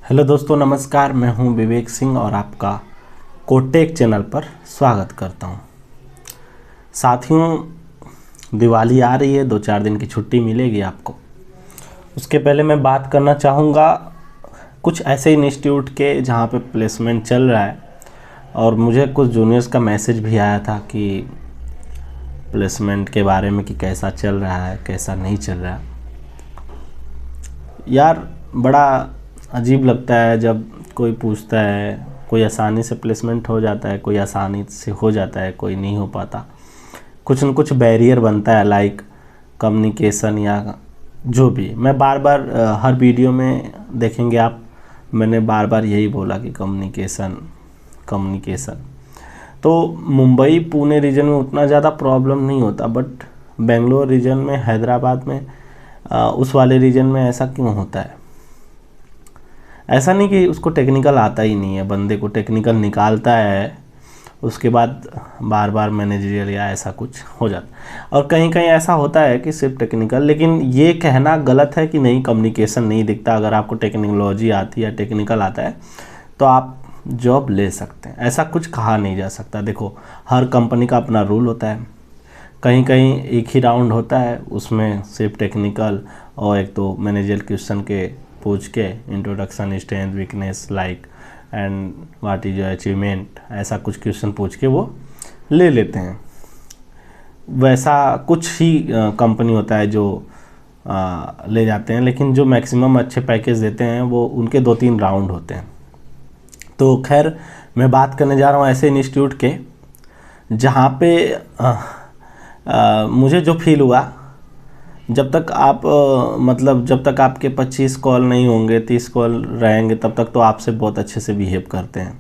Hello दोस्तों, नमस्कार। मैं हूं विवेक सिंह और आपका कोटेक चैनल पर स्वागत करता हूं। साथियों, दिवाली आ रही है, 2-4 दिन की छुट्टी मिलेगी आपको। उसके पहले मैं बात करना चाहूँगा कुछ ऐसे इंस्टीट्यूट के जहां पे प्लेसमेंट चल रहा है, और मुझे कुछ जूनियर्स का मैसेज भी आया था कि प्लेसमेंट के बारे में कि कैसा चल रहा है, कैसा नहीं चल रहा है। यार, बड़ा अजीब लगता है जब कोई पूछता है। कोई आसानी से प्लेसमेंट हो जाता है, कोई आसानी से हो जाता है, कोई नहीं हो पाता। कुछ न कुछ बैरियर बनता है, लाइक कम्युनिकेशन या जो भी। मैं बार बार हर वीडियो में देखेंगे आप, मैंने बार बार यही बोला कि कम्युनिकेशन। तो मुंबई पुणे रीजन में उतना ज़्यादा प्रॉब्लम नहीं होता, बट बेंगलोर रीजन में, हैदराबाद में, उस वाले रीजन में ऐसा क्यों होता है? ऐसा नहीं कि उसको टेक्निकल आता ही नहीं है, बंदे को टेक्निकल निकालता है, उसके बाद बार बार मैनेजरियल या ऐसा कुछ हो जाता है। और कहीं कहीं ऐसा होता है कि सिर्फ टेक्निकल, लेकिन ये कहना गलत है कि नहीं, कम्युनिकेशन नहीं दिखता। अगर आपको टेक्नोलॉजी आती है, टेक्निकल आता है, तो आप जॉब ले सकते हैं, ऐसा कुछ कहा नहीं जा सकता। देखो, हर कंपनी का अपना रूल होता है। कहीं कहीं एक ही राउंड होता है, उसमें सिर्फ टेक्निकल और एक तो मैनेजर क्वेश्चन के पूछ के, introduction, strength, weakness, like and what is your achievement, ऐसा कुछ क्वेश्चन पूछ के वो ले लेते हैं। वैसा कुछ ही कंपनी होता है जो ले जाते हैं, लेकिन जो मैक्सिमम अच्छे पैकेज देते हैं वो उनके 2-3 राउंड होते हैं। तो खैर, मैं बात करने जा रहा हूँ ऐसे इंस्टीट्यूट के जहाँ पे मुझे जो फील हुआ, जब तक आप जब तक आपके 25 कॉल नहीं होंगे, 30 कॉल रहेंगे, तब तक तो आपसे बहुत अच्छे से बिहेव करते हैं।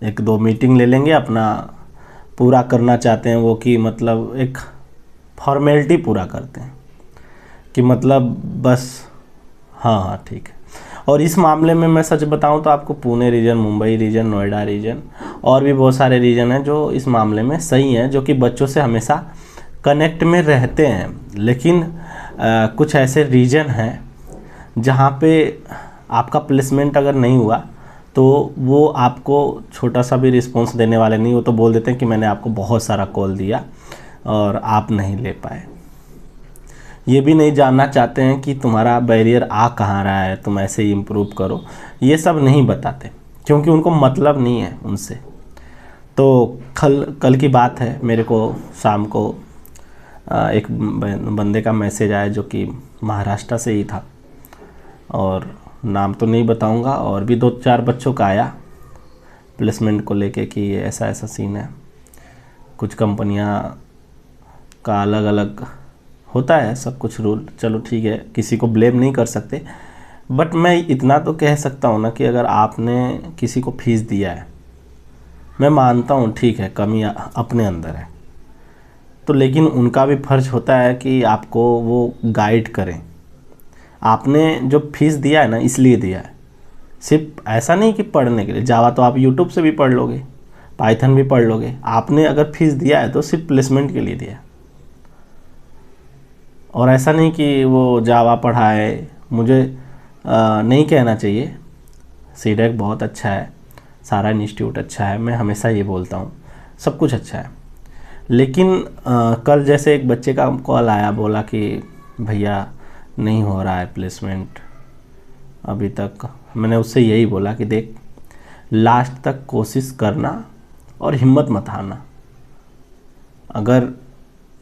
1-2 मीटिंग ले लेंगे, अपना पूरा करना चाहते हैं वो, कि एक फॉर्मेलिटी पूरा करते हैं कि बस हाँ ठीक है। और इस मामले में मैं सच बताऊं तो आपको Pune region, Mumbai region, Noida region और भी बहुत सारे रीजन हैं जो इस मामले में सही हैं, जो कि बच्चों से हमेशा कनेक्ट में रहते हैं। लेकिन कुछ ऐसे रीजन हैं जहाँ पे आपका प्लेसमेंट अगर नहीं हुआ तो वो आपको छोटा सा भी रिस्पॉन्स देने वाले नहीं, वो तो बोल देते हैं कि मैंने आपको बहुत सारा कॉल दिया और आप नहीं ले पाए। ये भी नहीं जानना चाहते हैं कि तुम्हारा बैरियर आ कहाँ रहा है, तुम ऐसे ही इम्प्रूव करो। ये सब नहीं बताते क्योंकि उनको मतलब नहीं है उनसे। तो कल की बात है, मेरे को शाम को एक बंदे का मैसेज आया जो कि महाराष्ट्र से ही था, और नाम तो नहीं बताऊंगा। और भी 2-4 बच्चों का आया प्लेसमेंट को लेके कि ये ऐसा ऐसा सीन है। कुछ कंपनियां का अलग अलग होता है सब कुछ रूल। चलो ठीक है, किसी को ब्लेम नहीं कर सकते, बट मैं इतना तो कह सकता हूँ ना कि अगर आपने किसी को फीस दिया है, मैं मानता हूँ ठीक है, कमी अपने अंदर है, तो लेकिन उनका भी फर्ज होता है कि आपको वो गाइड करें। आपने जो फीस दिया है ना, इसलिए दिया है, सिर्फ ऐसा नहीं कि पढ़ने के लिए। जावा तो आप यूट्यूब से भी पढ़ लोगे, पाइथन भी पढ़ लोगे। आपने अगर फीस दिया है तो सिर्फ प्लेसमेंट के लिए दिया है, और ऐसा नहीं कि वो जावा पढ़ाए। मुझे नहीं कहना चाहिए, सीडेक बहुत अच्छा है, सारा इंस्टीट्यूट अच्छा है, मैं हमेशा ये बोलता हूँ सब कुछ अच्छा है। लेकिन कल जैसे एक बच्चे का कॉल आया, बोला कि भैया नहीं हो रहा है प्लेसमेंट अभी तक। मैंने उससे यही बोला कि देख, लास्ट तक कोशिश करना और हिम्मत मत हारना। अगर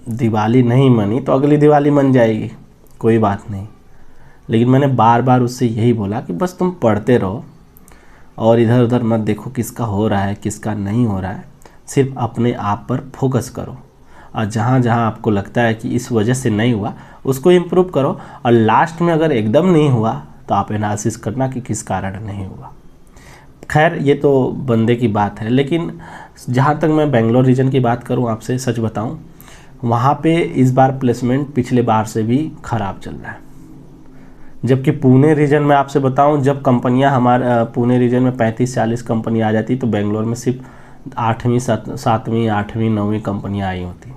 दिवाली नहीं मनी तो अगली दिवाली मन जाएगी, कोई बात नहीं। लेकिन मैंने बार बार उससे यही बोला कि बस तुम पढ़ते रहो और इधर उधर मत देखो किसका हो रहा है किसका नहीं हो रहा है, सिर्फ अपने आप पर फोकस करो। और जहाँ जहाँ आपको लगता है कि इस वजह से नहीं हुआ, उसको इम्प्रूव करो। और लास्ट में अगर एकदम नहीं हुआ तो आप एनालिसिस करना कि किस कारण नहीं हुआ। खैर, ये तो बंदे की बात है। लेकिन जहाँ तक मैं बेंगलोर रीजन की बात करूँ, आपसे सच बताऊँ, वहाँ पे इस बार प्लेसमेंट पिछले बार से भी ख़राब चल रहा है। जबकि पुणे रीजन में आपसे बताऊं, जब कंपनियां हमारे पुणे रीजन में 35-40 कंपनी आ जाती, तो बेंगलोर में सिर्फ 8वीं 7वीं 8वीं 9वीं कंपनियां आई होती।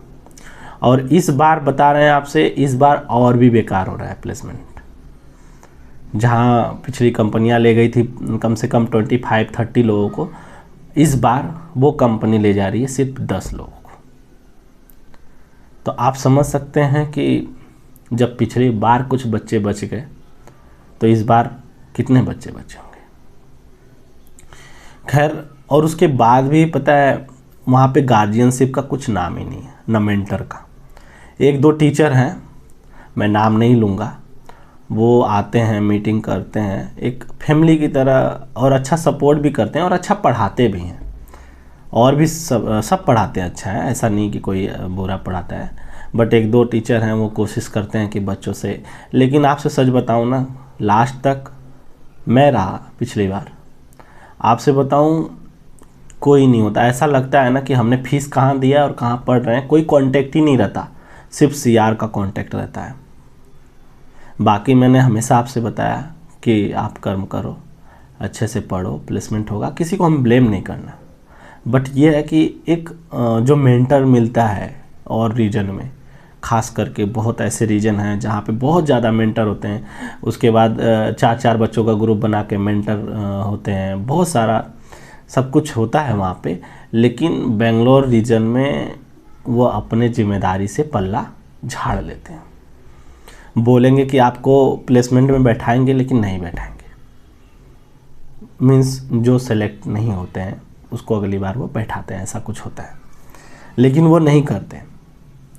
और इस बार बता रहे हैं आपसे, इस बार और भी बेकार हो रहा है प्लेसमेंट। जहाँ पिछली कंपनियाँ ले गई थी कम से कम 25-30 लोगों को, इस बार वो कंपनी ले जा रही है सिर्फ 10 लोगों को। तो आप समझ सकते हैं कि जब पिछली बार कुछ बच्चे बच गए तो इस बार कितने बच्चे बचे होंगे। खैर, और उसके बाद भी पता है वहाँ पे गार्जियनशिप का कुछ नाम ही नहीं है, न मेंटर का। 1-2 टीचर हैं, मैं नाम नहीं लूँगा, वो आते हैं, मीटिंग करते हैं एक फैमिली की तरह, और अच्छा सपोर्ट भी करते हैं और अच्छा पढ़ाते भी हैं, और भी सब पढ़ाते हैं अच्छा है, ऐसा नहीं कि कोई बुरा पढ़ाता है। बट 1-2 टीचर हैं वो कोशिश करते हैं कि बच्चों से, लेकिन आपसे सच बताऊं ना, लास्ट तक मैं रहा पिछली बार, आपसे बताऊं कोई नहीं होता। ऐसा लगता है ना कि हमने फीस कहाँ दिया और कहाँ पढ़ रहे हैं, कोई कांटेक्ट ही नहीं रहता, सिर्फ सीआर का कांटेक्ट रहता है। बाकी मैंने हमेशा आपसे बताया कि आप कर्म करो, अच्छे से पढ़ो, प्लेसमेंट होगा, किसी को हम ब्लेम नहीं करना। बट ये है कि एक जो मेंटर मिलता है, और रीजन में खास करके बहुत ऐसे रीजन हैं जहाँ पे बहुत ज़्यादा मेंटर होते हैं, उसके बाद 4-4 बच्चों का ग्रुप बना के मेंटर होते हैं, बहुत सारा सब कुछ होता है वहाँ पे। लेकिन बेंगलोर रीजन में वो अपने जिम्मेदारी से पल्ला झाड़ लेते हैं, बोलेंगे कि आपको प्लेसमेंट में बैठाएंगे, लेकिन नहीं बैठाएंगे। मीन्स जो सेलेक्ट नहीं होते हैं उसको अगली बार वो बैठाते हैं, ऐसा कुछ होता है। लेकिन वो नहीं करते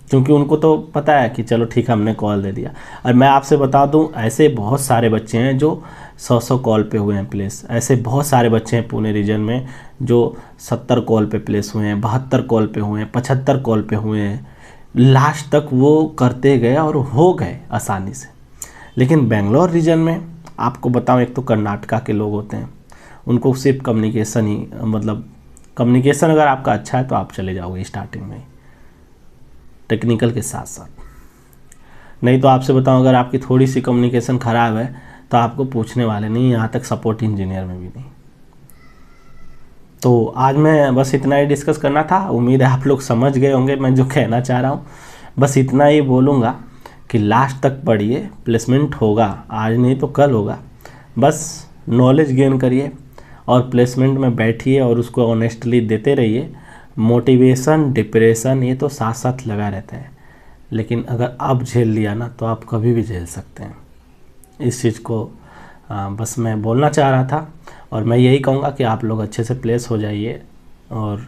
क्योंकि उनको तो पता है कि चलो ठीक है, हमने कॉल दे दिया। और मैं आपसे बता दूं, ऐसे बहुत सारे बच्चे हैं जो 100 कॉल पे हुए हैं प्लेस। ऐसे बहुत सारे बच्चे हैं पुणे रीजन में जो 70 कॉल पे प्लेस हुए हैं, 72 कॉल पे हुए हैं, 75 कॉल पे हुए हैं। लास्ट तक वो करते गए और हो गए आसानी से। लेकिन बेंगलोर रीजन में आपको बताऊं, एक तो कर्नाटका के लोग होते हैं, उनको सिर्फ कम्युनिकेशन ही, मतलब कम्युनिकेशन अगर आपका अच्छा है तो आप चले जाओगे स्टार्टिंग में टेक्निकल के साथ साथ। नहीं तो आपसे बताऊं, अगर आपकी थोड़ी सी कम्युनिकेशन ख़राब है तो आपको पूछने वाले नहीं, यहाँ तक सपोर्ट इंजीनियर में भी नहीं। तो आज मैं बस इतना ही डिस्कस करना था। उम्मीद है आप लोग समझ गए होंगे मैं जो कहना चाह रहा हूँ। बस इतना ही बोलूँगा कि लास्ट तक पढ़िए, प्लेसमेंट होगा, आज नहीं तो कल होगा। बस नॉलेज गेन करिए और प्लेसमेंट में बैठिए और उसको ऑनेस्टली देते रहिए। मोटिवेशन, डिप्रेशन ये तो साथ साथ लगा रहता है, लेकिन अगर आप झेल लिया ना तो आप कभी भी झेल सकते हैं। इस चीज़ को बस मैं बोलना चाह रहा था, और मैं यही कहूँगा कि आप लोग अच्छे से प्लेस हो जाइए। और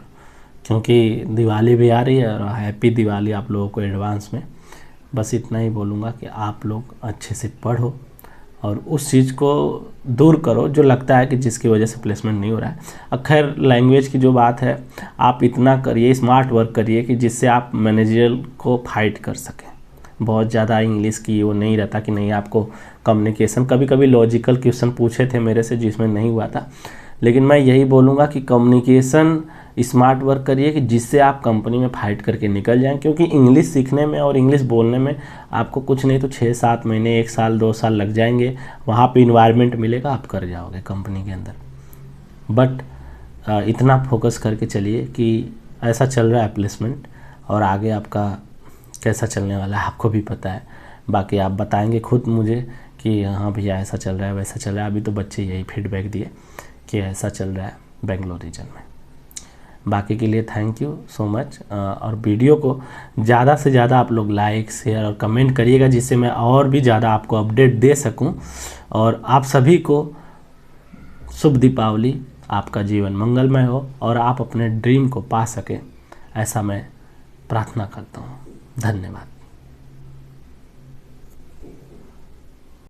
क्योंकि दिवाली भी आ रही है, और हैप्पी दिवाली आप लोगों को एडवांस में। बस इतना ही बोलूँगा कि आप लोग अच्छे से पढ़ो और उस चीज़ को दूर करो जो लगता है कि जिसकी वजह से प्लेसमेंट नहीं हो रहा है। खैर, लैंग्वेज की जो बात है, आप इतना करिए, स्मार्ट वर्क करिए कि जिससे आप मैनेजर को फाइट कर सकें। बहुत ज़्यादा इंग्लिश की वो नहीं रहता कि नहीं आपको कम्युनिकेशन, कभी कभी लॉजिकल क्वेश्चन पूछे थे मेरे से जिसमें नहीं हुआ था, लेकिन मैं यही बोलूँगा कि कम्युनिकेशन स्मार्ट वर्क करिए कि जिससे आप कंपनी में फाइट करके निकल जाएं। क्योंकि इंग्लिश सीखने में और इंग्लिश बोलने में आपको कुछ नहीं तो 6-7 महीने, 1 साल, 2 साल लग जाएंगे। वहाँ पे इन्वायरमेंट मिलेगा, आप कर जाओगे कंपनी के अंदर। बट इतना फोकस करके चलिए कि ऐसा चल रहा है प्लेसमेंट, और आगे आपका कैसा चलने वाला है आपको भी पता है। बाकी आप बताएंगे खुद मुझे कि हाँ भैया ऐसा चल रहा है, वैसा चल रहा है। अभी तो बच्चे यही फीडबैक दिए कि ऐसा चल रहा है बेंगलोर रीजन में। बाकी के लिए थैंक यू सो मच। और वीडियो को ज़्यादा से ज़्यादा आप लोग लाइक, शेयर और कमेंट करिएगा, जिससे मैं और भी ज़्यादा आपको अपडेट दे सकूं। और आप सभी को शुभ दीपावली, आपका जीवन मंगलमय हो और आप अपने ड्रीम को पा सकें, ऐसा मैं प्रार्थना करता हूं। धन्यवाद।